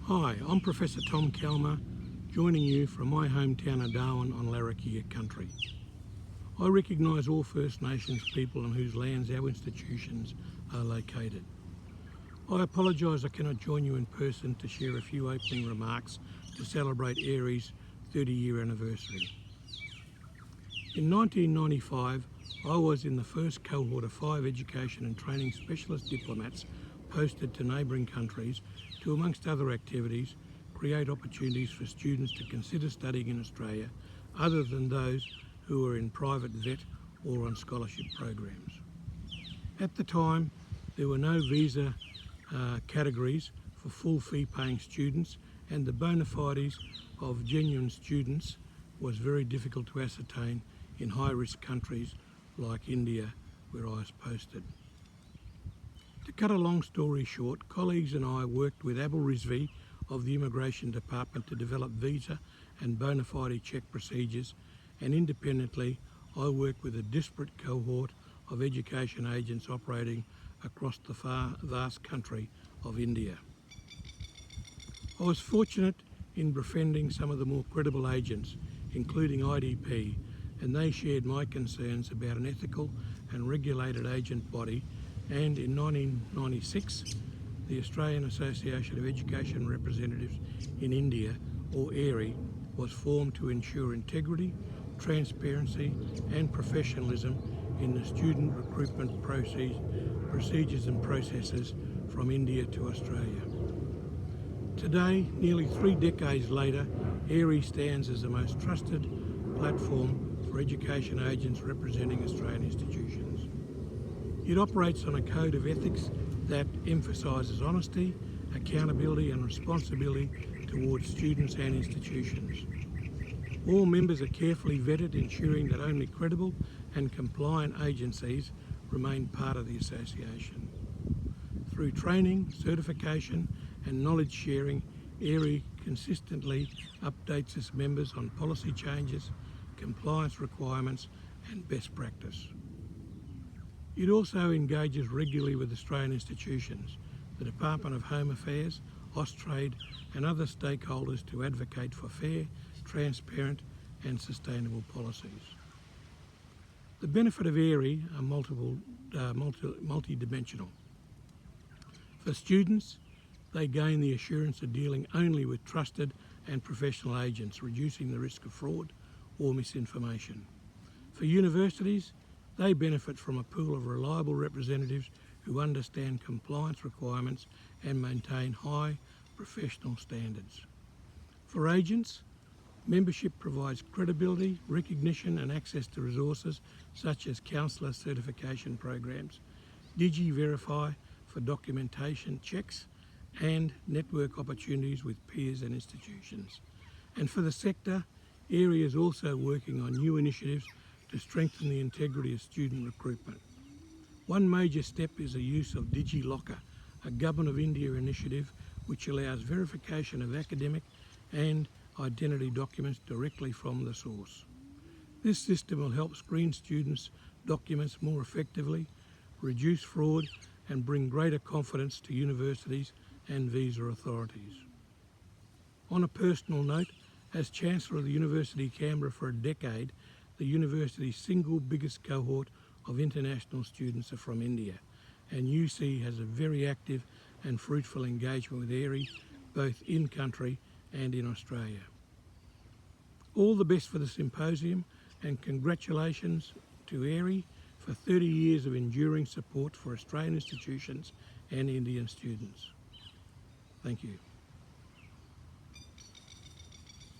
Hi, I'm Professor Tom Calma, joining you from my hometown of Darwin on Larrakia country. I recognise all First Nations people on whose lands our institutions are located. I apologise I cannot join you in person to share a few opening remarks to celebrate AAERI's 30-year anniversary. In 1995, I was in the first cohort of 5 education and training specialist diplomats posted to neighbouring countries to, amongst other activities, create opportunities for students to consider studying in Australia other than those who were in private vet or on scholarship programs. At the time, there were no visa categories for full fee paying students, and the bona fides of genuine students was very difficult to ascertain in high risk countries like India, where I was posted. To cut a long story short, colleagues and I worked with Abel Rizvi of the Immigration Department to develop visa and bona fide check procedures, and independently I worked with a disparate cohort of education agents operating across the vast country of India. I was fortunate in befriending some of the more credible agents, including IDP, and they shared my concerns about an ethical and regulated agent body, and in 1996 the Australian Association of Education Representatives in India, or AAERI, was formed to ensure integrity, transparency and professionalism in the student recruitment procedures and processes from India to Australia. Today, nearly 3 decades later, AAERI stands as the most trusted platform for education agents representing Australian institutions. It operates on a code of ethics that emphasises honesty, accountability and responsibility towards students and institutions. All members are carefully vetted, ensuring that only credible and compliant agencies remain part of the association. Through training, certification and knowledge sharing, AAERI consistently updates its members on policy changes, compliance requirements and best practice. It also engages regularly with Australian institutions, the Department of Home Affairs, Austrade and other stakeholders to advocate for fair, transparent and sustainable policies. The benefit of AAERI are multidimensional. For students, they gain the assurance of dealing only with trusted and professional agents, reducing the risk of fraud or misinformation. For universities, they benefit from a pool of reliable representatives who understand compliance requirements and maintain high professional standards. For agents, membership provides credibility, recognition and access to resources such as counsellor certification programs, Digi-Verify for documentation checks and network opportunities with peers and institutions. And for the sector, AAERI is also working on new initiatives to strengthen the integrity of student recruitment. One major step is the use of DigiLocker, a Government of India initiative which allows verification of academic and identity documents directly from the source. This system will help screen students' documents more effectively, reduce fraud and bring greater confidence to universities and visa authorities. On a personal note, as Chancellor of the University of Canberra for a decade, the university's single biggest cohort of international students are from India, and UC has a very active and fruitful engagement with AAERI, both in country and in Australia. All the best for the symposium, and congratulations to AAERI for 30 years of enduring support for Australian institutions and Indian students. Thank you.